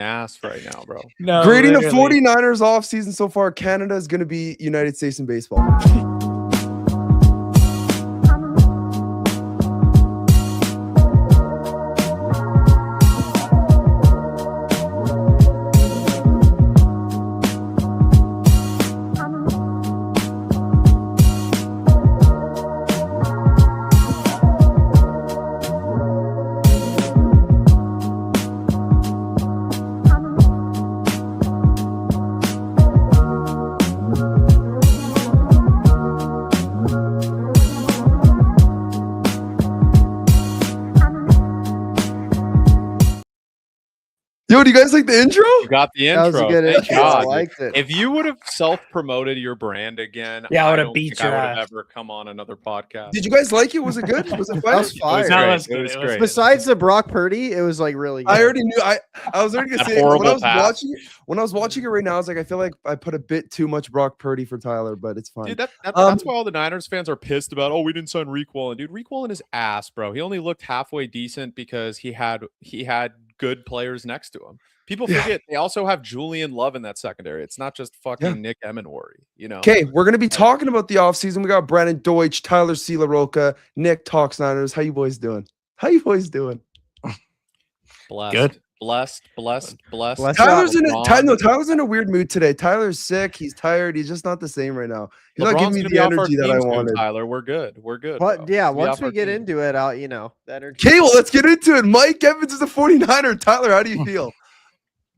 ass right now, bro. No, Grading the literally. 49ers off season so far, Canada is going to be United States in baseball. Yo, do you guys like the intro? You got the That was intro. a good Thank intro. I God. liked it. If you would have self-promoted your brand again, Yeah, I would've don't beat think I your would have ass. ever come on another podcast. Did you guys like it? Was it good? Was it That fun? was fire. That great. was good. It was It was great. good. Besides the Brock Purdy, it was like really good. I already knew. I was already gonna That say when horrible I was pass. watching it right now. I was like, I feel like I put a bit too much Brock Purdy for Tyler, but it's fine. Dude, that's Um, why all the Niners fans are pissed about. Oh, we didn't sign Reek Wallen. Dude, Reek Wallen is ass, bro. He only looked halfway decent because he had good players next to him. People Yeah. forget they also have Julian Love in that secondary. It's not just fucking Yeah. Nick Emenwari, you know. Okay, we're gonna be talking about the offseason. We got Brandon Deutsch, Tyler C. LaRocca, Nick Talks Niners. How you boys doing? Blessed. Good. Blessed. Blessed. Tyler's in LeBron- Tyler's in a weird mood today. Tyler's sick. He's tired. He's just not the same right now. He's not LeBron's giving me gonna the be off our energy that team I soon, wanted. Tyler, we're good. We're good. But bro. yeah, He'll be once off we our get team. into it, the energy. Okay, well, let's get into it. Mike Evans is a 49er. Tyler, how do you feel?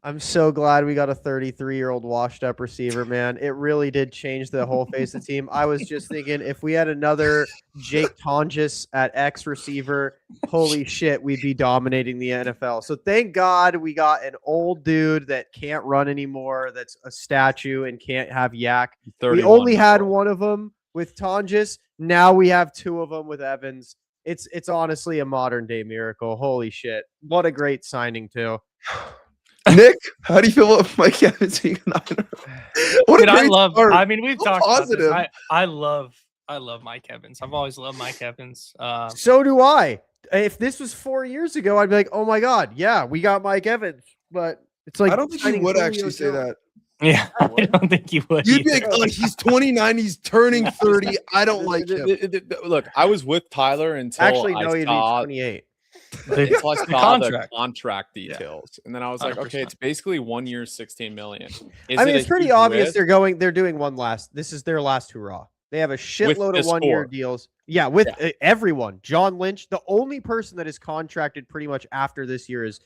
I'm so glad we got a 33-year-old washed up receiver, man. It really did change the whole face of the team. I was just thinking if we had another Jake Tonjes at X receiver, holy shit, we'd be dominating the NFL. So thank God we got an old dude that can't run anymore, that's a statue and can't have yak. We 31 only had bro. one of them with Tonjes. Now we have two of them with Evans. It's honestly a modern day miracle. Holy shit. What a great signing too. Nick, how do you feel about Mike Evans being a Niner? What Dude, a I great love. start. I mean, we've So talked positive. about this. I love Mike Evans. I've always loved Mike Evans. So do I. If this was 4 years ago, I'd be like, oh my God, yeah, we got Mike Evans. But it's like I don't think you signing would Julio actually say Jones. that. Yeah, I don't think you would. You'd be like, either. oh, he's 29, he's turning 30. I don't like him. Look, I was with Tyler until Actually, I no, he'd be saw 28. until I The saw the contract. contract details, and then I was like, okay, 100%. it's basically 1 year, 16 million. Is I mean, it a it's pretty huge obvious risk? they're doing one last. This is their last hurrah. They have a shitload of this 1 year core. deals. Yeah, with everyone. John Lynch. The only person that is contracted pretty much after this year is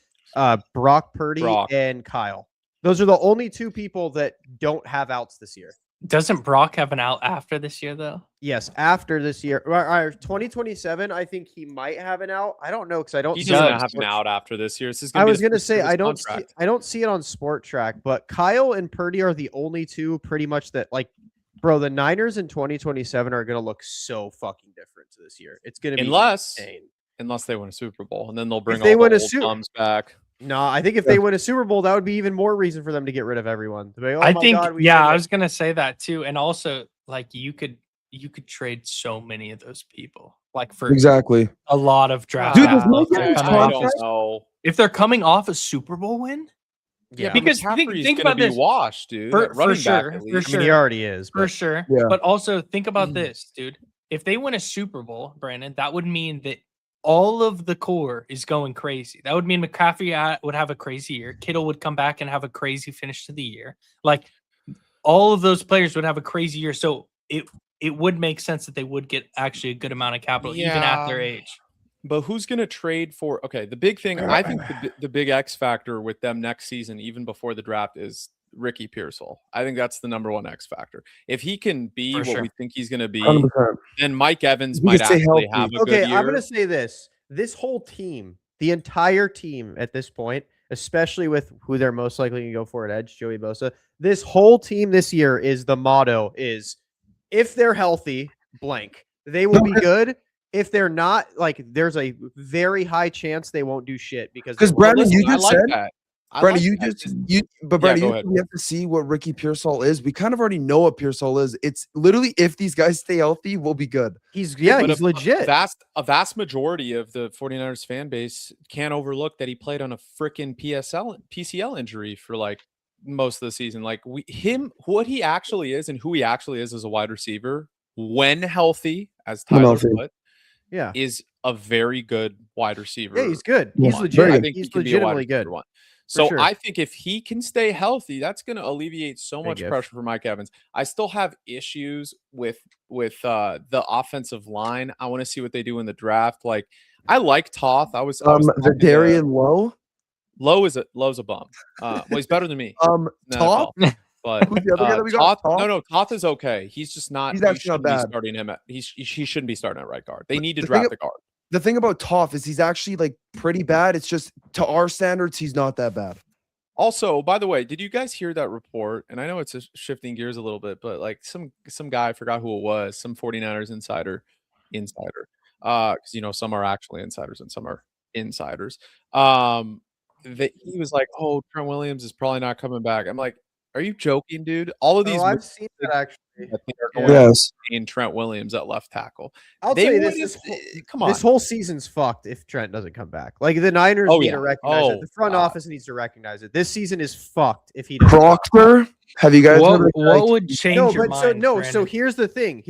Brock Purdy and Kyle. Those are the only two people that don't have outs this year. Doesn't Brock have an out after this year though? Yes, after this year, 2027, I think he might have an out. I don't know because I don't. He see doesn't it on have an Sport- out after this year. This is I gonna be was the gonna first year say of his I don't contract. I don't see it on Sport Track, but Kyle and Purdy are the only two pretty much that like, bro. The Niners in 2027 are gonna look so fucking different this year. It's gonna be Unless insane. they win a Super Bowl, and then they'll bring they all win the a old Super- thumbs back. No, I think if they win a Super Bowl, that would be even more reason for them to get rid of everyone. To be like, oh I my think. God, we Yeah, did I it. was gonna say that too, and also like you could trade so many of those people like for Exactly. a lot of draft. Dude, capital does if Mike they're Evans coming off contract- a- know. if they're coming off a Super Bowl win. Yeah, because McCaffrey's think gonna about be this. washed, dude. For- At running for back, sure, at for least. I mean, he sure. already is. For But sure. Yeah. But also think about this, dude. If they win a Super Bowl, Brandon, that would mean that all of the core is going crazy. That would mean McCaffrey would have a crazy year. Kittle would come back and have a crazy finish to the year. Like all of those players would have a crazy year. So it would make sense that they would get actually a good amount of capital even at their age. But who's going to trade for? Okay, the big thing, I think the big X factor with them next season, even before the draft, is Ricky Pearsall. I think that's the number one X factor. If he can be For what sure. we think he's going to be, 100%. then Mike Evans He might can stay actually healthy. have a okay, good year. I'm gonna say this. This whole team, the entire team at this point, especially with who they're most likely to go for at edge, Joey Bosa. This whole team this year is the motto is if they're healthy, blank, they will be good. If they're not, like, there's a very high chance they won't do shit because Because they're- Brandon, you I just like said that. Brandon, like that. but Brandon, go you ahead. we have to see what Ricky Pearsall is. We kind of already know what Pearsall is. It's literally if these guys stay healthy, we'll be good. He's But he's legit. A vast majority of the 49ers fan base can't overlook that he played on a freaking PCL injury for like most of the season. Like what he actually is and who he actually is as a wide receiver when healthy, as When Tyler healthy. put, Yeah. is a very good wide receiver. Yeah, he's good. Yeah, He's very legit. good. think he He's can be a wide legitimately good. receiver one. So sure. I think if he can stay healthy, that's going to alleviate so Big much if. pressure for Mike Evans. I still have issues with the offensive line. I want to see what they do in the draft. Like I like Toth. I was The talking to- Darian Lowe. Lowe's a bum. Well, he's better than me. in the Top. NFL. But Who's the other guy that we got? Toth, Toth? no, Toth is okay. He's just not. He's you actually not shouldn't be bad. starting him at. He shouldn't be starting at right guard. They need to the thing draft a guard. The thing about Toff is he's actually like pretty bad. It's just to our standards, he's not that bad. Also, by the way, did you guys hear that report? And I know it's shifting gears a little bit, but like some guy, I forgot who it was, some 49ers insider, because some are actually insiders and some are insiders. That he was like, "Oh, Trent Williams is probably not coming back." I'm like, "Are you joking, dude? All of these I've seen that actually. that they are Yeah. going in Trent Williams at left tackle. I'll They tell you this: wouldn't- come on, this whole season's fucked if Trent doesn't come back. Like the Niners Oh, need yeah. to recognize it. Oh, The front God. office needs to recognize it. This season is fucked if he doesn't. Proctor, have you guys heard of the guy? What would change No, your but so mind? no. Brandon? So here's the thing.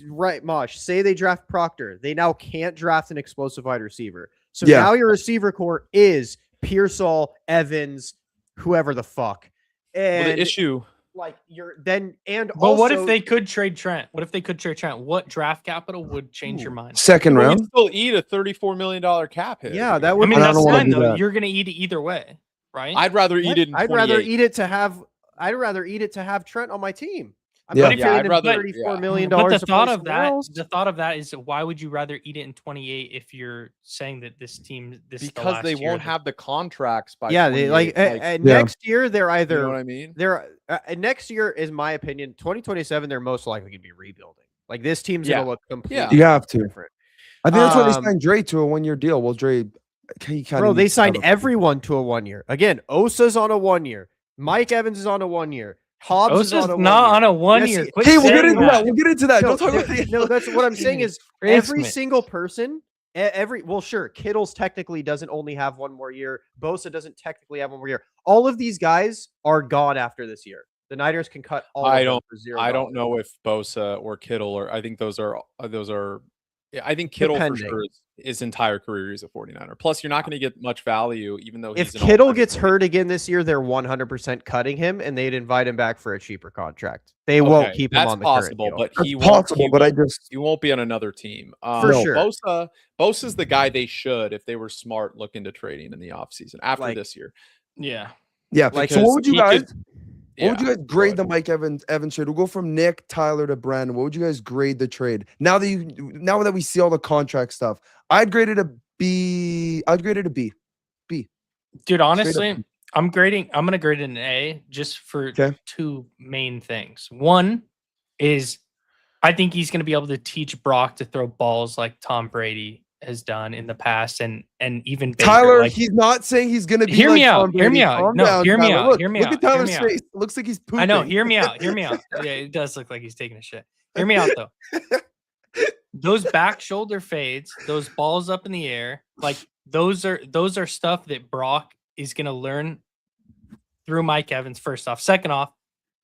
Right, Mosh. Say they draft Proctor. They now can't draft an explosive wide receiver. So Yeah. now your receiver core is Pearsall, Evans, whoever the fuck. well, And the issue. like you're then and But what if also- they could trade Trent? What if they could trade Trent? What draft capital would change your mind? Second Well, round? we still eat a $34 million cap hit. Yeah, that I would mean, I that's don't wanna fine do though. that. You're gonna eat it either way, right? I'd rather eat it in I'd rather 28. eat it to have. I'd rather eat it to have Trent on my team. I'm Yeah. not Yeah, I'd trading rather- $34 yeah. million But to the thought play of somewhere that, else. the thought of that is why would you rather eat it in 28 if you're saying that this team, this is the because last they year won't that- have the contracts by Yeah, they 28, yeah. Yeah. Next year they're either you know what I mean? they're next year is my opinion. 2027 they're most likely going to be rebuilding. Like this team's Yeah. going to look completely You have to. different. I think that's why they Um, signed Dre to a 1-year deal. Well, Dre, he kind Bro, of they signed everyone to a 1 year. Again, Osa's on a 1 year. Mike Evans is on a 1 year. Hobbs is Osa's on a 1 not year. on a 1 Yes, year. he- Quit Hey, we'll get saying into that. We'll get into that. No, Don't talk about no, that's what I'm saying is every Christmas. single person, well, sure, Kittle's technically doesn't only have 1 more year. Bosa doesn't technically have 1 more year. All of these guys are gone after this year. The Niners can cut all I of them don't- for $0. I don't know if Bosa or Kittle or I think those are. Yeah, I think Kittle Depending. for sure is his entire career is a 49er. Plus, you're not going to get much value, even though If he's an Kittle all-time gets great. hurt again this year, they're 100% cutting him, and they'd invite him back for a cheaper contract. They won't Okay, keep him that's on the possible, current deal. but he That's won't. possible, but I just He won't be on another team. For No. sure. Bosa's the guy they should, if they were smart, look into trading in the offseason after Like- this year. Yeah. yeah. Like, so what would you he guys? could- What would you yeah, guys grade go the Mike Evans trade? We'll go from Nick, Tyler to Brandon. What would you guys grade the trade? Now that we see all the contract stuff, I'd grade it a B. I'd grade it a B. Dude, honestly, B. I'm gonna grade it an A just for Okay. 2 main things. One is I think he's gonna be able to teach Brock to throw balls like Tom Brady has done in the past and even Baker. Tyler, like, he's not saying he's gonna be. Hear like me out, Tom hear me Brady. out. Calm No, down, hear me Tyler. out, Look, hear me look out, at hear Tyler's me out. face. It looks like he's pooping. I know, hear me out, hear me out. Yeah, it does look like he's taking a shit. Hear me out though. Those back shoulder fades, those balls up in the air, like those are stuff that Brock is gonna learn through Mike Evans. First off, second off,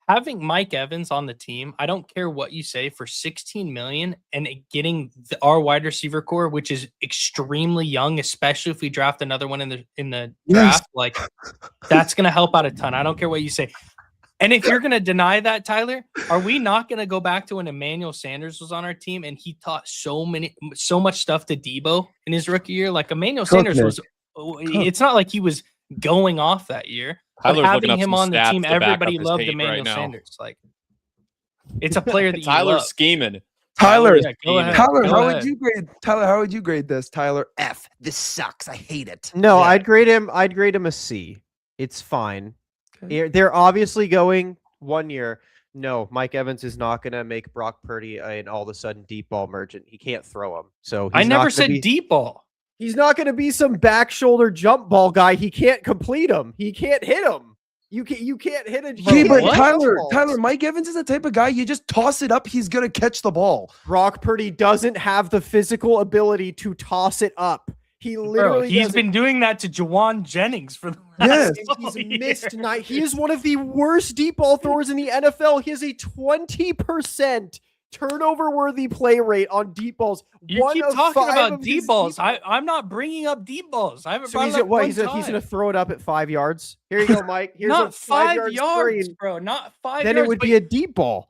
having Mike Evans on the team, I don't care what you say, for 16 million and getting our wide receiver core, which is extremely young, especially if we draft another one in the Yes. draft, like that's gonna help out a ton. I don't care what you say. And if you're gonna deny that, Tyler, are we not gonna go back to when Emmanuel Sanders was on our team and he taught so much stuff to Debo in his rookie year? Like Emmanuel Sanders Nick. was. It's not like he was going off that year. But Tyler's looking having up him some on the stats team, to back everybody up his loved hate Emmanuel right now. Sanders. Like, it's a player that you Tyler's love. scheming. Tyler, Yeah, go ahead. Tyler, Go how ahead. would you grade? Tyler, how would you grade this? Tyler, F. This sucks. I hate it. No, Yeah. I'd grade him a C. It's fine. Okay. They're obviously going 1 year. No, Mike Evans is not going to make Brock Purdy an all of a sudden deep ball merchant. He can't throw him. So I he's not never gonna said be- deep ball. He's not going to be some back shoulder jump ball guy. He can't complete them. He can't hit them. You can't hit a. Okay, but What? Tyler, Mike Evans is the type of guy you just toss it up, he's gonna catch the ball. Brock Purdy doesn't have the physical ability to toss it up. He Bro, literally he's doesn't. been doing that to Juwan Jennings for the Yes. last He's couple missed years. night. He is one of the worst deep ball throwers in the NFL. He has a 20% turnover worthy play rate on deep balls. You One keep of talking 5 about of deep his balls. deep balls. I'm not bringing up deep balls. I haven't So brought he's it at up what? one He's time. gonna throw it up at 5 yards. Here you go, Mike. Here's a Not 5 yards, screen. bro. Not 5 Then yards. it would but be a deep ball.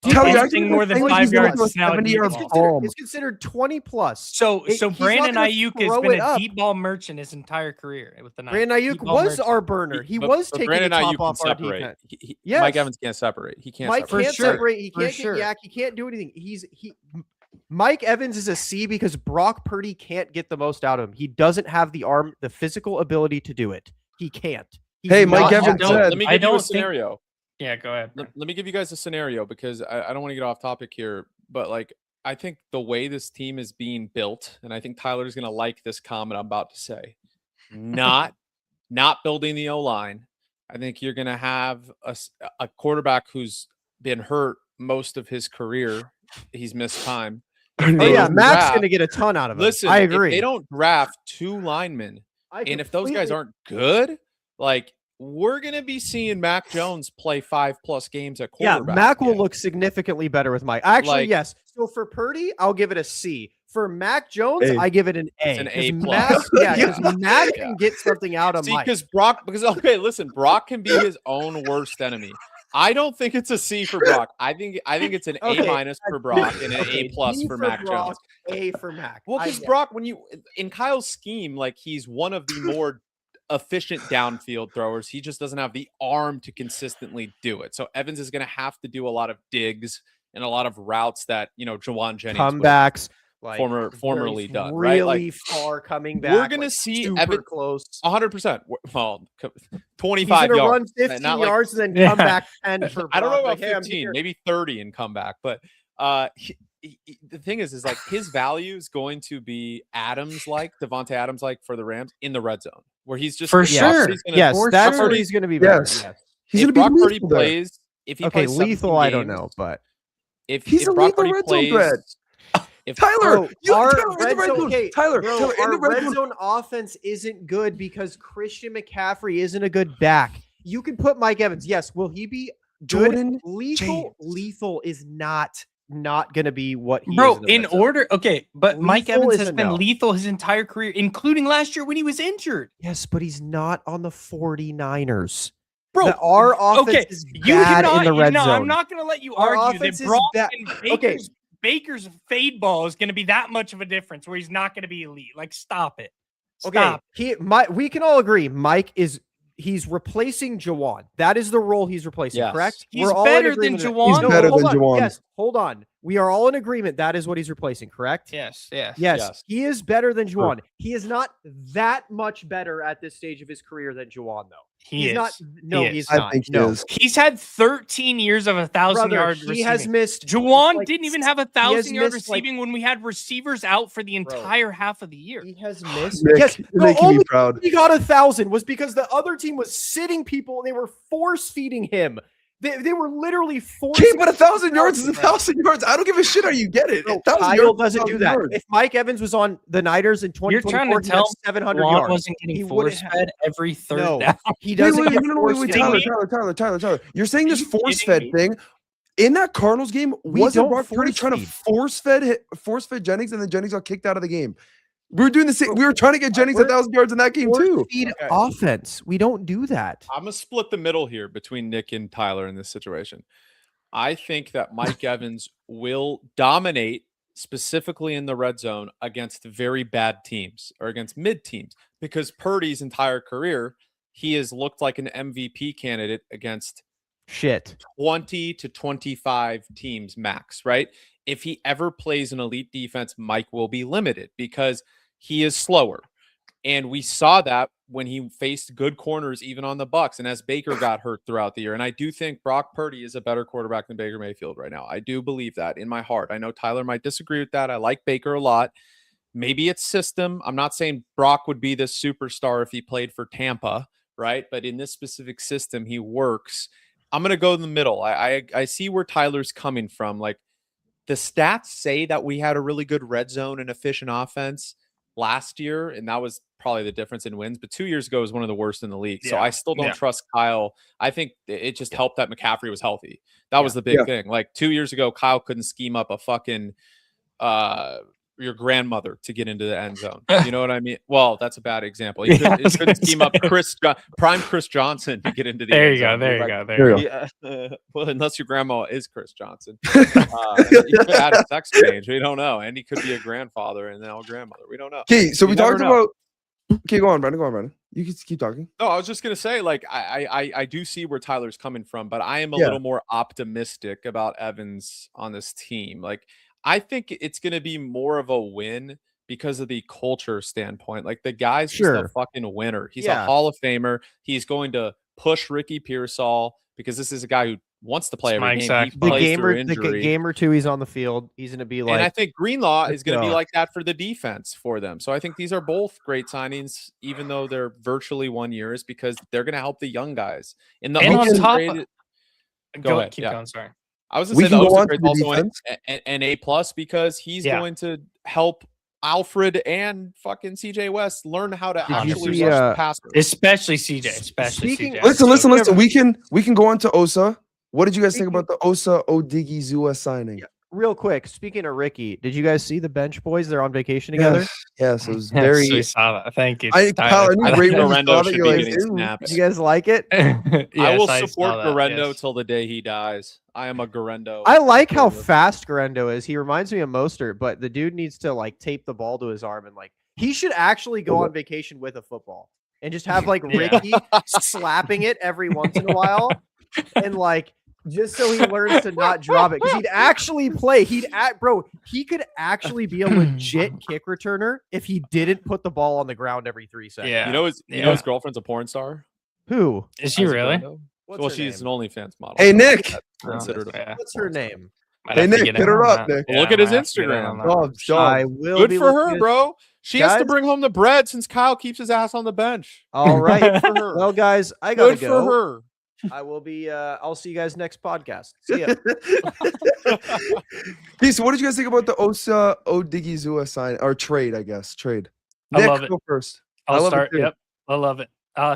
Tyler, anything actually, more than I think 5 he's gonna yards do a is now a 70-yard deep It's ball. bomb. it's considered 20 plus. So He's not Brandon gonna Ayuk has throw been it a up. deep ball merchant his entire career with the Niners. Brandon Deep Ayuk ball was merchant. our burner. He But- was but taking Brandon the top Ayuk can off our separate. defense. Mike Yes. Evans can't separate. He can't Mike separate. can't sure. separate. He For can't sure. get yak. He can't do anything. Mike Evans is a C because Brock Purdy can't get the most out of him. He doesn't have the arm, the physical ability to do it. He can't. He's Hey, Mike not- Evans don't- said, Let me I give you don't a think- scenario. Yeah, go ahead. Let me give you guys a scenario because I don't want to get off topic here, but like I think the way this team is being built, and I think Tyler's gonna like this comment I'm about to say. Not building the O-line. I think you're gonna have a quarterback who's been hurt most of his career. He's missed time. Oh They yeah, don't Matt's draft- gonna get a ton out of it. Listen, I if agree. they don't draft 2 linemen, and if those guys aren't good, like we're gonna be seeing Mac Jones play 5+ games at Yeah, quarterback. Mac will again. look significantly better with Mike. Actually, Like- yes. So for Purdy, I'll give it a C. For Mac Jones, A. I give it an A. It's an 'cause A+. Mac, yeah, Yeah. because Mac Yeah. can get something out of See, Mike. because okay, listen, Brock can be his own worst enemy. I don't think it's a C for Brock. I think it's an Okay, A- for Brock and an Okay, A+ D for Mac Brock, Jones. A for Mac. Well, I because get it. Brock, when you in Kyle's scheme, like he's one of the more efficient downfield throwers. He just doesn't have the arm to consistently do it. So Evans is going to have to do a lot of digs and a lot of routes that Juwan Jennings would have comebacks, like formerly very done, right? really Like, far coming back. we're gonna like, see super Evan close. 100%. Well, He's 25 gonna run yards. 15 not like- yards and then Yeah. come back 10 for. I don't know Brock. about Like, hey, I'm 15, here. maybe 30 and come back. But the thing is like his value is going to be Adams like Devontae Adams like for the Rams in the red zone, where he's just For Brock sure. Purdy's gonna- Yes, For that's sure. what he's going to be. Better. Yes. Yes. he's if gonna be Brock Purdy lethal there. plays, if he Okay, plays lethal. 17 I don't games, know, but if He's if a Brock lethal Purdy red zone plays, threat. if Tyler, Bro, Tyler, our in the red red zone- zone. okay, Tyler, bro, Tyler, in our the red red zone. zone offense isn't good because Christian McCaffrey isn't a good back. You can put Mike Evans. Yes, will he be good? Jordan Lethal. James. Lethal is not going to be what he Bro, is. the in red zone. order, okay, but Mike Lethal Evans is has a been no. lethal his entire career, including last year when he was injured. Yes, but he's not on the 49ers. Bro, Our offense okay, is you bad cannot. in the red no, zone. I'm not going to let you Our argue offense that is Brock bad. and Okay. Baker's fade ball is going to be that much of a difference where he's not going to be elite. Like, stop it. Okay, Stop. we can all agree Mike he's replacing Jawan. That is the role he's replacing, Yes. correct? He's We're all in better than agreement that- Jawan. He's better hold than on. Jawan. Yes, hold on. We are all in agreement that is what he's replacing, correct? Yes, yes. Yes, Yes. he is better than Jawan. He is not that much better at this stage of his career than Jawan, though. He He's is. not. No, He is. he's I not. think he no. is. He's had 13 years of 1,000-yard Brother, receiving. he has missed. Jawan like, didn't even have has 1,000-yard missed, like- receiving when we had receivers out for the entire half of the year. He has missed. Nick, Yes, you're the making me only proud. he got 1,000 was because the other team was sitting people and they were force feeding him. They were literally forcing. Okay, but 1,000 yards is 1,000 1,000 yards. I don't give a shit how you get it. Bro, 1,000 Kyle yards, doesn't do 1,000 that. yards. If Mike Evans was on the Niners in You're 2024, trying to he tell had 700 Jawan yards. wasn't getting He wouldn't force-fed every third No, down. he Wait, doesn't wait, get no, force wait, feeding Tyler, me. Tyler. You're saying this you force kidding fed thing in that Cardinals game? We Wasn't don't Brock Purdy force trying to feed. force fed Jennings, and then Jennings got kicked out of the game? We were doing the same. We were trying to get Jennings We're- 1,000 yards in that game Force too. feed Okay. offense. We don't do that. I'm gonna split the middle here between Nick and Tyler in this situation. I think that Mike Evans will dominate specifically in the red zone against very bad teams or against mid teams because Purdy's entire career, he has looked like an MVP candidate against Shit. 20 to 25 teams max, right? If he ever plays an elite defense, Mike will be limited because he is slower. And we saw that when he faced good corners, even on the Bucks, and as Baker got hurt throughout the year. And I do think Brock Purdy is a better quarterback than Baker Mayfield right now. I do believe that in my heart. I know Tyler might disagree with that. I like Baker a lot, maybe it's system. I'm not saying Brock would be this superstar if he played for Tampa, right? But in this specific system, he works. I'm gonna go in the middle. I see where Tyler's coming from. Like the stats say that we had a really good red zone and efficient offense last year, and that was probably the difference in wins. But 2 years ago was one of the worst in the league. So Yeah. I still don't Yeah. trust Kyle. I think it just helped that McCaffrey was healthy. That Yeah. was the big Yeah. thing. Like 2 years ago, Kyle couldn't scheme up a fucking your grandmother to get into the end zone. You know what I mean? Well, that's a bad example. He Yeah, couldn't, I was he couldn't gonna scheme up say. prime Chris Johnson to get into the There end you go. zone. There you Like, go. There There you you go. go. yeah. Well, unless your grandma is Chris Johnson. You could add a sex change. We don't know. And he could be a grandfather and now a grandmother. We don't know. Okay, so You we never talked know. about. Okay, go on, Brandon. Go on, Brandon. You can keep talking. No, I was just gonna say, like, I do see where Tyler's coming from, but I am a Yeah. little more optimistic about Evans on this team. Like, I think it's gonna be more of a win because of the culture standpoint. Like, the guy's just a Sure. fucking winner. He's a Yeah. Hall of Famer. He's going to push Ricky Pearsall because this is a guy who wants to play It's my every game. exact He point. The plays game through or injury. game or two he's on the field, he's going to be And I like, think Greenlaw let's is going to be go. like that for the defense for them. So I think these are both great signings, even though they're virtually 1 years, because they're going to help the young guys. In the And on Oakland top trade, of, Go ahead, keep yeah. going. Sorry. I was We going to say can the go Oakland on to trade's the also defense. an A+ because he's Yeah. going to help Alfred and fucking CJ West learn how to you actually see, rush the passer. Especially CJ. Especially Speaking- CJ. Listen, So- listen. We can go on to Osa. What did you guys think Speaking- about the Osa Odigizua signing? Yeah. real quick, speaking of Ricky, did you guys see the bench boys? They're on vacation together. Yes, it was Yes, very. we saw that. Thank you. Kyle, Tyler. I knew I right think when you Garendo saw that, should you're be like, getting "Ooh." snaps. Did you guys like it? I Yes, will saw support that, Garendo yes. till the day he dies. I am a Garendo. I like how supporter. fast Garendo is. He reminds me of Mostert, but the dude needs to like tape the ball to his arm and like he should actually go on vacation with a football and just have like Yeah. Ricky slapping it every once in a while and like just so he learns to not drop it because he'd actually play. He could actually be a legit kick returner if he didn't put the ball on the ground every 3 seconds. Yeah. You know his Yeah. girlfriend's a porn star. Who? Is she Isaac really? Garendo? What's Well, her she's name? an OnlyFans model. Hey, Nick. Considered a Yeah. What's her name? Might Hey, have to Nick, get hit in her on up, that. Nick. Yeah, Look at his might have to get in Instagram. on that. Jobs, jobs. I will Good be for looking her, at- bro. She has to Guys? bring home the bread since Kyle keeps his ass on the bench. All right. Good for her. Well, guys, I gotta Good for go. her. I will be. I'll see you guys next podcast. See ya. Okay, so what did you guys think about the Osa Odigizua sign or trade? I guess trade. I Nick, love it. go first. I I'll love it start. too. Yep. I love it.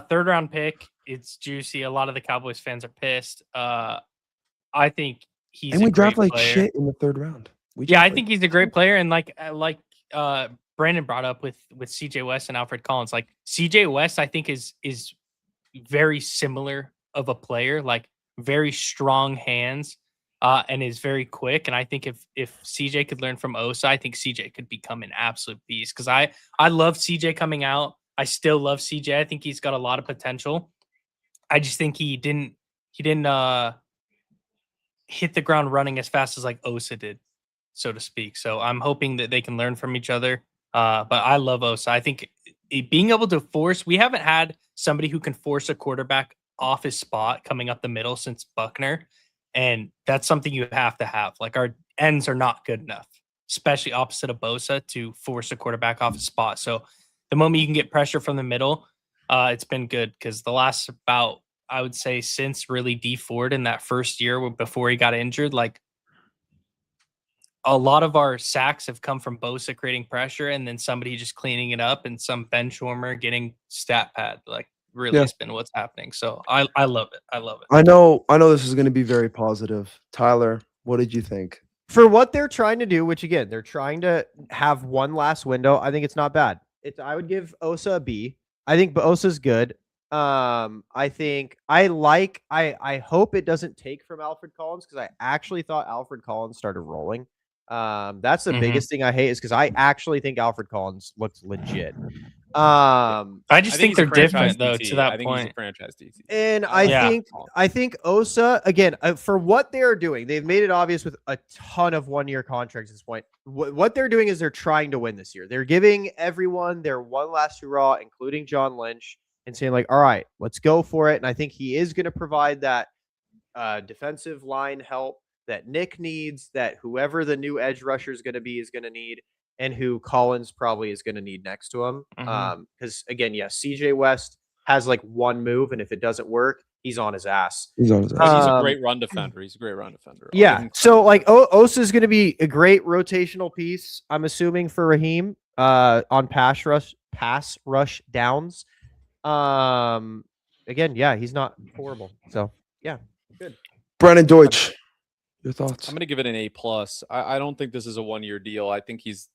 Third round pick. It's juicy. A lot of the Cowboys fans are pissed. I think he's And a we draft great like player. shit in the third round. Yeah, I think he's a great player, and like Brandon brought up with CJ West and Alfred Collins. Like CJ West, I think is very similar of a player, like very strong hands, and is very quick. And I think if CJ could learn from Osa, I think CJ could become an absolute beast. Because I love CJ coming out. I still love CJ. I think he's got a lot of potential. I just think he didn't hit the ground running as fast as like Osa did, so to speak. So I'm hoping that they can learn from each other. But I love Osa. I think being able to force, we haven't had somebody who can force a quarterback off his spot coming up the middle since Buckner. And that's something you have to have. Like our ends are not good enough, especially opposite of Bosa, to force a quarterback off his spot. So the moment you can get pressure from the middle, it's been good because the last about, I would say, since really D Ford in that first year before he got injured, like a lot of our sacks have come from Bosa creating pressure and then somebody just cleaning it up and some bench warmer getting stat pad. Like really has been what's happening. So I love it. I love it. I know this is going to be very positive. Tyler, what did you think? For what they're trying to do, which again, they're trying to have one last window. I think it's not bad. I would give Osa a B. I think Osa's good. I think I hope it doesn't take from Alfred Collins because I actually thought Alfred Collins started rolling. That's the biggest thing I hate is because I actually think Alfred Collins looks legit. I just think he's they're a franchise different though. DT. To that I think he's a point, franchise DT. And Yeah. I think Osa again for what they're doing, they've made it obvious with a ton of 1-year contracts at this point. What they're doing is they're trying to win this year. They're giving everyone their one last hurrah, including John Lynch, and saying like, "All right, let's go for it." And I think he is going to provide that defensive line help that Nick needs, that whoever the new edge rusher is going to be is going to need. and who Collins probably is going to need next to him. Mhm. Because again, CJ West has like one move, and if it doesn't work, he's on his ass. He's on his ass. But he's a Um, great run defender. He's a great run defender. I'll give Yeah. him So credit. like Osa is going to be a great rotational piece, I'm assuming, for Raheem on pass rush downs. Again, he's not horrible. So Brandon Deutsch, your thoughts? I'm going to give it an A+. I don't think this is a 1-year deal. I think he's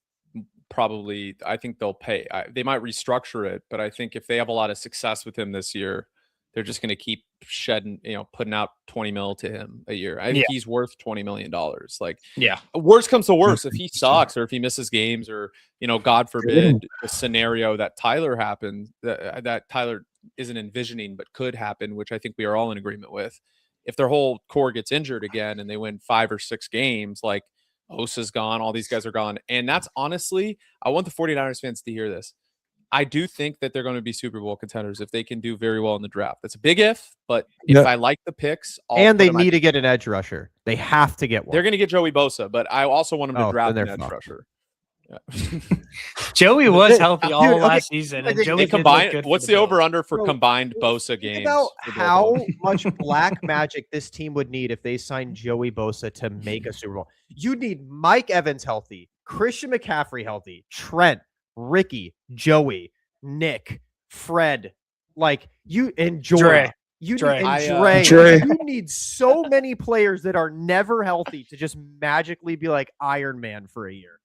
probably, I think they'll pay. They might restructure it, but I think if they have a lot of success with him this year, they're just going to keep shedding, putting out 20 mil to him a year. I think he's worth $20 million. Like, Yeah. worst comes to worst, if he sucks or if he misses games or, God forbid, a scenario that Tyler happened, that Tyler isn't envisioning but could happen, which I think we are all in agreement with. If their whole core gets injured again and they win 5 or 6 games, like Osa's gone, all these guys are gone. And that's honestly, I want the 49ers fans to hear this. I do think that they're going to be Super Bowl contenders if they can do very well in the draft. That's a big if, but if I like the picks, and they need to get an edge rusher. They have to get one. They're going to get Joey Bosa, but I also want them to draft then an they're edge fucked. rusher. Joey was healthy Dude, all okay, last season. And they Joey They did look combined. good for What's the the Bills. over/under for Bro, combined Bosa games? Think about for both how of them? much black magic this team would need if they signed Joey Bosa to make a Super Bowl. You'd need Mike Evans healthy, Christian McCaffrey healthy, Trent, Ricky, Joey, Nick, Fred, like you and Jordan. Dre. You Dre. need Dre. You need so many players that are never healthy to just magically be like Iron Man for a year.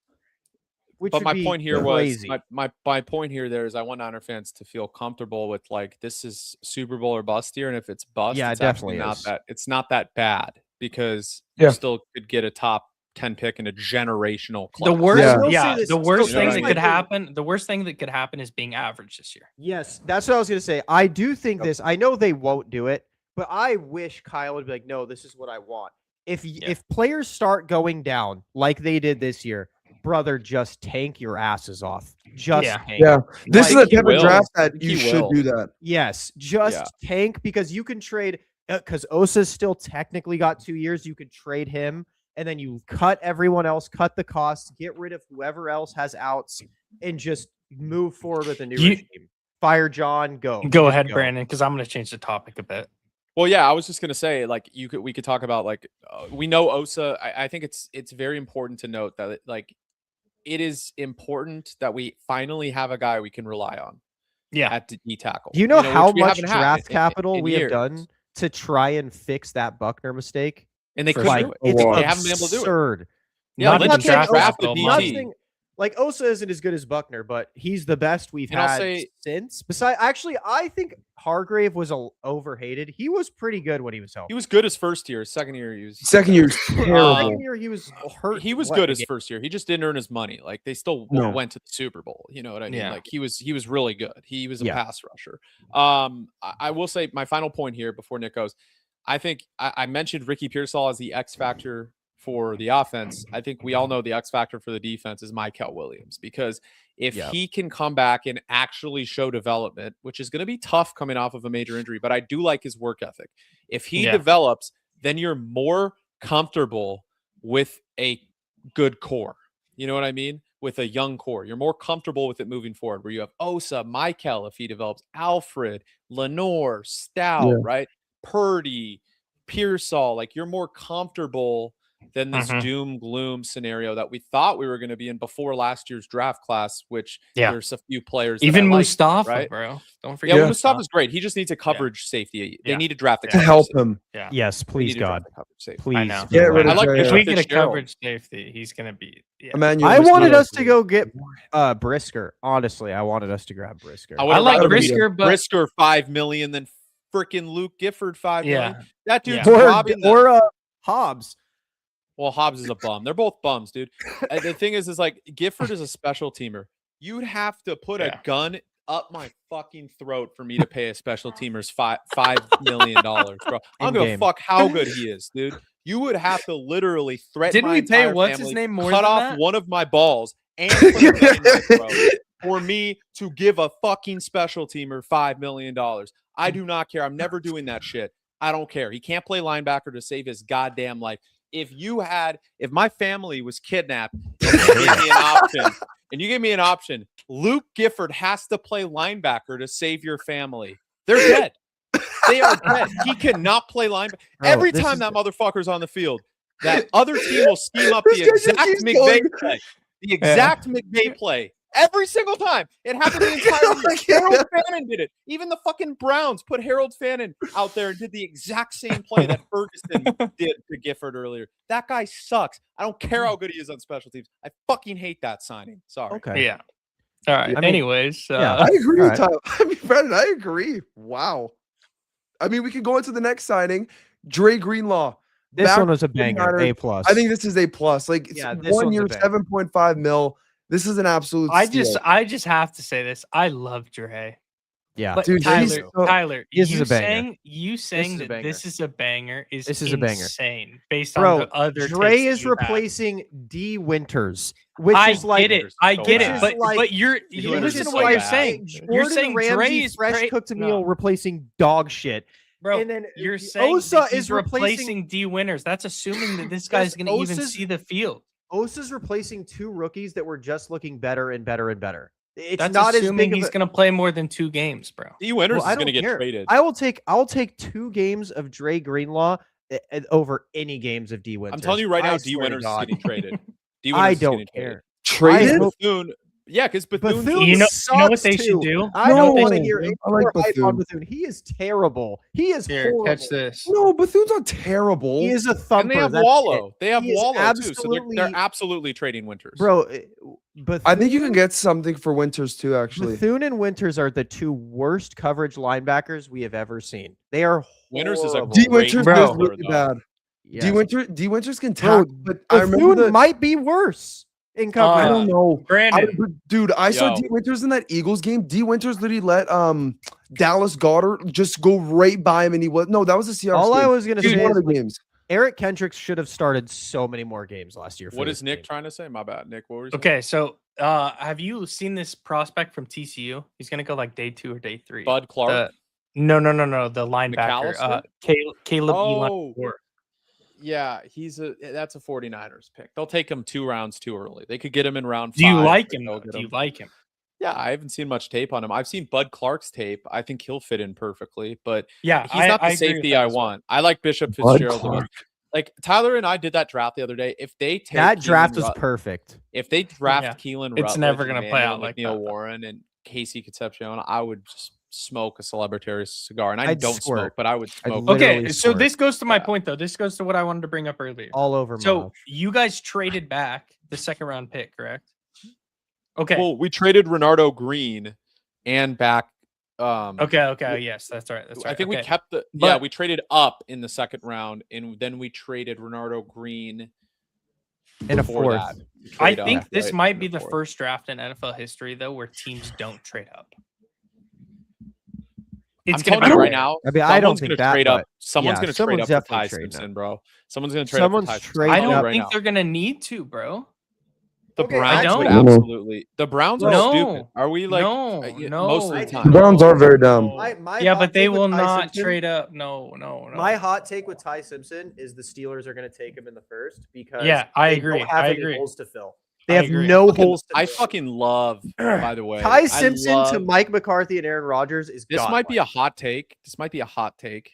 Which But would my be point here crazy. was my point here there is I want Niner fans to feel comfortable with like this is Super Bowl or bust here, and if it's bust, Yeah, it's it definitely actually not is. that it's not that bad because Yeah. you still could get a top 10 pick in a generational class. The worst, Yeah. I will say yeah, this, the worst still thing here's that my could thing. happen. The worst thing that could happen is being average this year. Yes, that's what I was going to say. I do think this. I know they won't do it, but I wish Kyle would be like, "No, this is what I want." If players start going down like they did this year, brother, just tank your asses off. Just Yeah. tank. Yeah, this is Like, the he type will. of draft I that think you he should will. do that. Yes, just tank because you can trade because Osa's still technically got 2 years. You could trade him, and then you cut everyone else, cut the costs, get rid of whoever else has outs, and just move forward with a new regime. Fire John, go. Go Just ahead, Brandon, because I'm going to change the topic a bit. Well, yeah, I was just gonna say, like, we could talk about like we know Osa. I think it's very important to note that it is important that we finally have a guy we can rely on. Yeah. At D tackle. Do you know how which we much haven't had draft in capital we have years. done to try and fix that Buckner mistake? And they For couldn't Like do it. it's They haven't been able to do it. absurd. Yeah, Not Lynch even just draft drafted capital, BT. Not money. saying- like Osa isn't as good as Buckner, but he's the best we've And I'll had say- since. Besides, actually, I think Hargrave was overhated. He was pretty good when he was healthy. He was good his first year. Second year, he was Second year's terrible. Second year, he was hurt. He was what, good a his game? first year. He just didn't earn his money. Like they still No. went to the Super Bowl. You know what I mean? Yeah. Like he was really good. He was a Yeah. pass rusher. I will say my final point here before Nick goes. I think I mentioned Ricky Pearsall as the X factor for the offense. I think we all know the X factor for the defense is Mykel Williams because if he can come back and actually show development, which is going to be tough coming off of a major injury, but I do like his work ethic. If he develops, then you're more comfortable with a good core. You know what I mean? With a young core, you're more comfortable with it moving forward. Where you have Osa, Mykel, if he develops, Alfred, Lenore, Stout, right? Purdy, Pearsall, like you're more comfortable than this doom gloom scenario that we thought we were going to be in before last year's draft class, which there's a few players. Even that I like, Mustafa, right? bro. Don't forget. Yeah, well, Mustafa's great. He just needs a coverage safety. They need to draft a to coverage help safety. him. Yeah. Yes, They please need to draft God, a coverage safety. please. I know. Get rid I of like Jay. If we get a Fitzgerald. coverage safety, he's going to be. Yeah. Emmanuel I wanted Mosquito. us to go get Brisker. Honestly, I wanted us to grab Brisker. I I would've like rather be Brisker, but Brisker $5 million than freaking Luke Gifford $5 million. yeah. That dude's Yeah. robbing them. or Hobbs. Well, Hobbs is a bum. They're both bums, dude. The thing is like Gifford is a special teamer. You'd have to put a gun up my fucking throat for me to pay a special teamers $5 million, bro. I don't give a In-game. fuck how good he is, dude. You would have to literally threaten Didn't my we pay entire what's his family, name more cut than off that? one of my balls and put a gun in my throat for me to give a fucking special teamer $5 million. I do not care. I'm never doing that shit. I don't care. He can't play linebacker to save his goddamn life. if my family was kidnapped and you gave me an option, Luke Gifford has to play linebacker to save your family. They're dead. They are dead. He cannot play linebacker. Every time that motherfucker's on the field, that other team will scheme up the exact McVay play. The exact McVay play. Every single time. It happened the entire year. Harold Fannin did it. Even the fucking Browns put Harold Fannin out there and did the exact same play that Ferguson did to Gifford earlier. That guy sucks. I don't care how good he is on special teams. I fucking hate that signing. Sorry. Okay. Yeah. All right. I mean, Anyways, I agree with Alright. Tyler. I mean, Brandon, I agree. Wow. I mean, we can go into the next signing. Dre Greenlaw. This Back one was a to the banger. 49ers. A+. I think this is A+. Like, it's Yeah, this 1 one's a year, banger. 7.5 mil. This is an absolute I steal. just have to say this. I love Dre. Yeah. But Dude, Tyler, he's so- Tyler, This is you a banger. saying is a that banger. this is a banger is This is a banger. insane based Bro, on the other. Dre takes is that you have. replacing D Winters, which I is like get it. I so get bad. it. But Like- but you're You listen Winters to is what so you're bad. saying. Jordan You're saying Ramsey Dre is fresh cooked a no. meal replacing dog shit. Bro, and then you're saying Osa that is he's replacing D Winters. That's assuming that this Yes, guy's going to even Osa's- see the field. Osa's replacing two rookies that were just looking better and better and better. It's That's not as assuming big he's of a, going to play more than 2 games, bro. D. Winters Well, I is going to don't get care. traded. I'll take 2 games of Dre Greenlaw over any games of D Winters. I'm telling you right now, I D. swear to Winters is God. getting traded. D. I Winters is don't getting traded. care. Traded? I hope- Bethune. Yeah, because Bethune. Bethune You know what sucks they too. should do? I No, don't want to hear I any like more hype on Bethune. Bethune. He is terrible. He is Here, horrible. catch this. No, Bethune's not terrible. He is a thumper. And they have that's Wallow. it. They have He is Wallow too. So absolutely- they're absolutely trading Winters. Bro, Bethune, I think you can get something for Winters too, actually. Bethune and Winters are the 2 worst coverage linebackers we have ever seen. They are Winters is a horrible. D. great Winters Bro. is really though. bad. Yes. D. Winters can Bro, tackle, but I remember Bethune the. might be worse in I coverage. don't know. Brandon, Dude, I saw Yo. D. Winters in that Eagles game. D. Winters literally let Dallas Goddard just go right by him, and he was no, that was the Seahawks. All I game. was gonna It was say one is of the like, games. Eric Kendricks should have started so many more games last year. For What this is Nick team. trying to say? My bad, Nick. What were you saying? okay, so have you seen this prospect from TCU? He's going to go like day 2 or day 3. Bud Clark. No, the linebacker. McAllister? Caleb Oh. Elon Moore. Yeah, that's a 49ers pick. They'll take him 2 rounds too early. They could get him in round 5. Do you like but him? they'll Though? get Do you him- like him? Yeah, I haven't seen much tape on him. I've seen Bud Clark's tape. I think he'll fit in perfectly, but Yeah, he's not the I agree with safety that I as well. want. I like Bishop Bud Fitzgerald. the most. Clark. Like Tyler and I did that draft the other day. If they take That draft Keelan was Rut- perfect. if they draft Yeah. Keelan, It's Rutledge never and gonna play Emmanuel out like McNeil that, though. Warren and Casey Concepcion, I would just smoke a celebratory cigar. And I I'd don't squirt. smoke, but I would I'd smoke. literally Okay, so squirt. this goes to my Yeah. point though. This goes to what I wanted to bring up earlier. All over So Mosh. you guys traded back the 2nd round pick, correct? Okay. Well, we traded Renardo Green and back. Okay. Yes, that's right. That's right. I think we okay. kept the. But- we traded up in the 2nd round, and then we traded Renardo Green In a before 4th. that. I Trade think up, this right, might in be the 4th. first draft in NFL history though where teams don't trade up. I'm It's gonna telling be you right rare. now. I mean, I don't someone's think gonna that, trade up. but Someone's yeah, gonna trade someone's up for Ty definitely trading Simpson, up. bro. Someone's gonna trade Someone's up for Ty Simpson. trading I I'll tell you don't right think now. they're gonna need to, bro. The Okay, Browns I would don't. absolutely. The Browns are No. stupid. Are we like no, most of the I- time? The Browns are very dumb. My Yeah, hot but they take with will Ty not Simpson- trade up. No. My hot take with Ty Simpson is the Steelers are going to take him in the 1st because Yeah, I they agree. don't have I any agree. holes to fill. They I have agree. no holes to I fill. fucking love. By the way, Ty I Simpson to love- Mike McCarthy and Aaron Rodgers is This godlike. might be a hot take.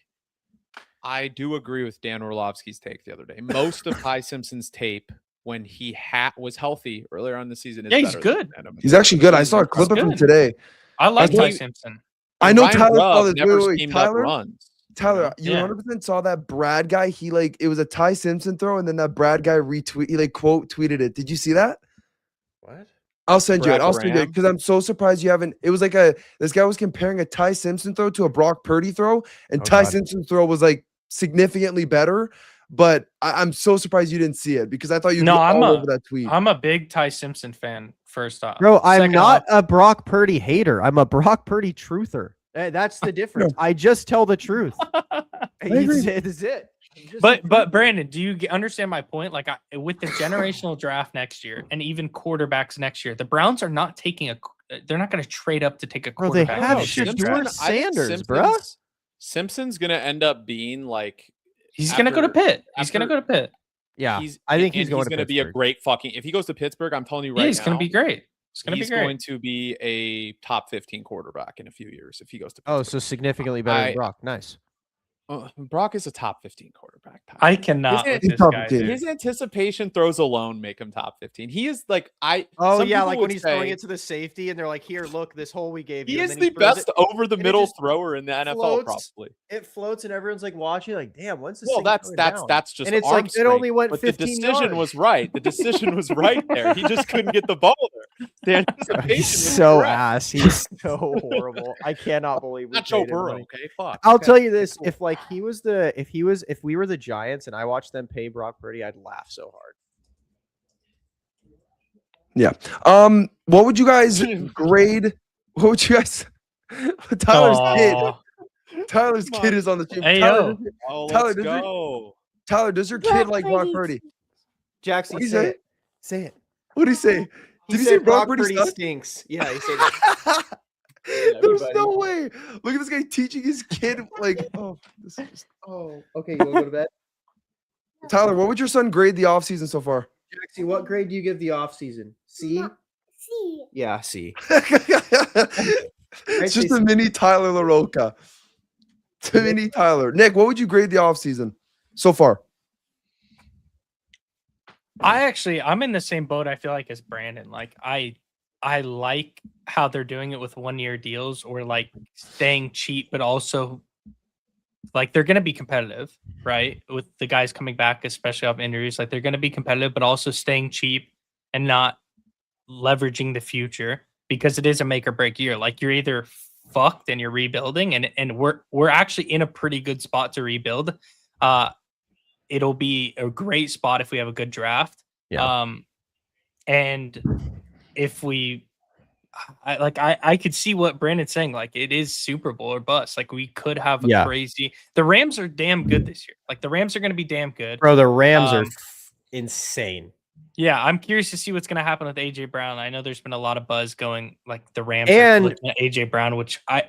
I do agree with Dan Orlovsky's take the other day. Most of Ty Simpson's tape when he was healthy earlier on the season is Yeah, he's better than good. Adam. He's actually good. I saw a clip of him good. today. I like I Ty think- Simpson. I know Ryan Tyler saw Grubb this. never Wait, schemed up Tyler, runs. Tyler, you Yeah. 100% saw that Brad guy. He it was a Ty Simpson throw, and then that Brad guy retweet. He quote tweeted it. Did you see that? What? I'll send you it. Brad I'll send you it Graham? because I'm so surprised you haven't. It was like this guy was comparing a Ty Simpson throw to a Brock Purdy throw, and Oh, Ty God. Simpson's throw was like significantly better. But I'm so surprised you didn't see it because I thought you'd No, be I'm all a- over that tweet. I'm a big Ty Simpson fan. First off, Bro, I'm Second not off, a Brock Purdy hater. I'm a Brock Purdy truther. That's the difference. I just tell the truth. agree. It's it. I'm just a But truther. Brandon, do you understand my point? Like with the generational draft next year and even quarterbacks next year, the Browns are not taking they're not going to trade up to take a Bro, they quarterback. have in this year's Shador draft. I think Sanders, bruh. Simpson's gonna end up being like He's going to go to after- Pitt. He's going to after- go to Pitt. Yeah, he's I think he's and going he's to going to be a Pittsburgh. great fucking. If he goes to Pittsburgh, I'm telling you Yeah, right he's now, gonna be great. It's gonna be he's great. going to be a top 15 quarterback in a few years if he goes to Pittsburgh. Oh, so significantly better than I- Brock. Nice. Brock is a top 15 quarterback. Tyler. I cannot His with He's this top guy. 15. Dude. His anticipation throws alone make him top 15. He is like Oh some yeah, people like would when he's throwing say it to the safety, and they're like, "Here, look, this hole we gave you." he and is then he the throws best it, over the it middle just thrower in the NFL, floats. probably. It floats, and everyone's like watching, like, "Damn, when's this?" Well, thing that's coming that's down?" that's just And it's arm like it strength, only went but the 15 decision yards. was right. The decision was right there. He just couldn't get the ball there. The anticipation He's was so correct. ass. He's so horrible. I cannot believe we Not Joe traded him. Burrow, okay? Fuck. I'll Okay. tell you this: Cool. if like if we were the Giants and I watched them pay Brock Purdy, I'd laugh so hard. What would you guys grade? What would you guys? Tyler's Aw. kid. Tyler's Come kid on. is on the team. Hey, Tyler, yo. Oh, Tyler, let's does your- go. Tyler, does your kid like Brock Purdy? Jackson, What'd he say say? it. Say it. What did he say? He Did he said say Brock Purdy Purdy sucks? stinks. Yeah, he said that. There's everybody. no way. Look at this guy teaching his kid like. Oh, this is just, Oh, okay. You want to go to bed? Tyler, what would your son grade the offseason so far? Jackson, what grade do you give the off season? C? C. Yeah, C. It's just a mini Tyler LaRocca. It's a mini Tyler. Nick, what would you grade the offseason so far? I'm in the same boat. I feel like as Brandon. Like I like how they're doing it with 1-year deals or like staying cheap, but also like they're going to be competitive, right? With the guys coming back, especially off injuries, like they're going to be competitive, but also staying cheap and not leveraging the future because it is a make or break year. Like you're either fucked and you're rebuilding, and we're actually in a pretty good spot to rebuild. It'll be a great spot if we have a good draft. Yeah. And if we, I could see what Brandon's saying. Like it is Super Bowl or bust. Like we could have a Yeah. crazy. The Rams are damn good this year. Like the Rams are going to be damn good. Bro, the Rams are Um, insane. Yeah, I'm curious to see what's going to happen with AJ Brown. I know there's been a lot of buzz going like the Rams And- are looking at AJ Brown, which I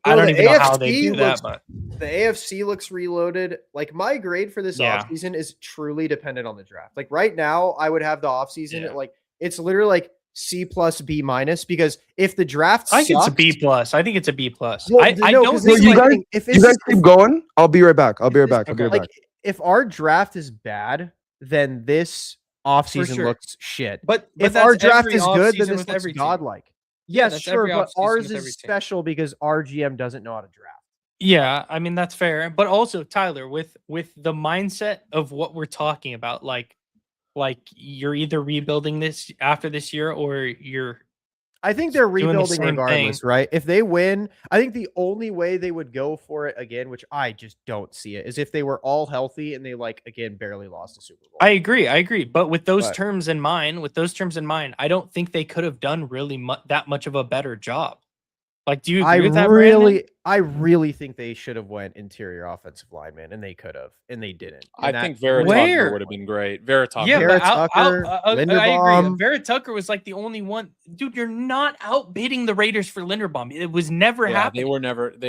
Bro, don't the even know how they AFC do that, looks- but The AFC looks reloaded. Like my grade for this Yeah. offseason is truly dependent on the draft. Like right now, I would have the offseason Yeah. at like it's literally like C plus B minus because if the draft I think it's a sucks- B plus. I think it's a B plus. Well, I no, don't 'cause think this is you my guys- thing. If You it's guys keep going. I'll be right back. I'll be right this- back. I'll be right like back. if our draft is bad, then this offseason sure. looks shit. But If our that's draft every is good, then offseason this with looks every team. godlike. Yeah, Yes, that's sure, every but offseason ours with every is team. special because our GM doesn't know how to draft. Yeah, I mean that's fair, but also Tyler, with the mindset of what we're talking about, like you're either rebuilding this after this year or you're I think they're doing the rebuilding same regardless, right? If they win, I think the only way they would go for it again, which I just don't see it, is if they were all healthy and they like again barely lost a Super Bowl. I agree. But with those But- terms in mind, I don't think they could have done really that much of a better job. Like, do you agree with that, Brandon? I really think they should have went interior offensive lineman, and they could have, and they didn't. I And that- think Vera Where? Tucker would have been great. Vera Tucker. Yeah, Vera but Tucker, I agree. Linderbaum. Vera Tucker was like the only one. Dude, you're not outbidding the Raiders for Linderbaum. It was never Yeah, happening. they were never. But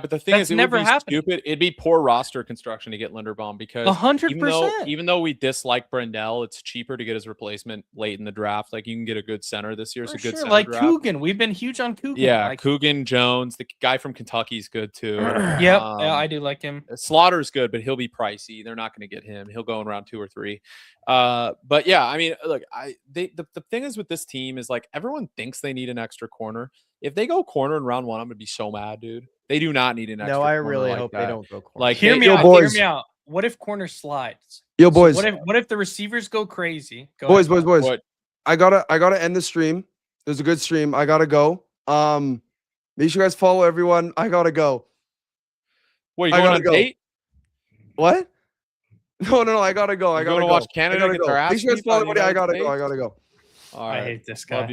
the thing That's is, it never would be happening. stupid. It'd be poor roster construction to get Linderbaum because 100%. even though we dislike Brendel, it's cheaper to get his replacement late in the draft. Like you can get a good center this year. It's For a good sure. center Like draft. Coogan, we've been huge on Coogan. Yeah, like, Coogan, Jones, the guy from Kentucky's good too. yep, yeah, Um, I do like him. Slaughter's good, but he'll be pricey. They're not going to get him. He'll go in round 2 or 3. But yeah, I mean, look, the thing is with this team is like everyone thinks they need an extra corner. If they go corner in round 1, I'm gonna be so mad, dude. They do not need an extra. No, I corner really like hope that. they don't go corner. Like, Hear they- me yo, out. boys. Hear me out. What if corner slides? Yo, boys, What if the receivers go crazy? Go boys, ahead. boys. What? I gotta end the stream. It was a good stream. I gotta go. Make sure you guys follow everyone. I gotta go. What, you I going gotta on go. a date? What? No. I gotta go. I You gotta gonna go. watch I Canada gotta get their go. ass Make sure you guys beat by follow the everybody. I United gotta go. I States? gotta go. All I right. hate this Love guy. you.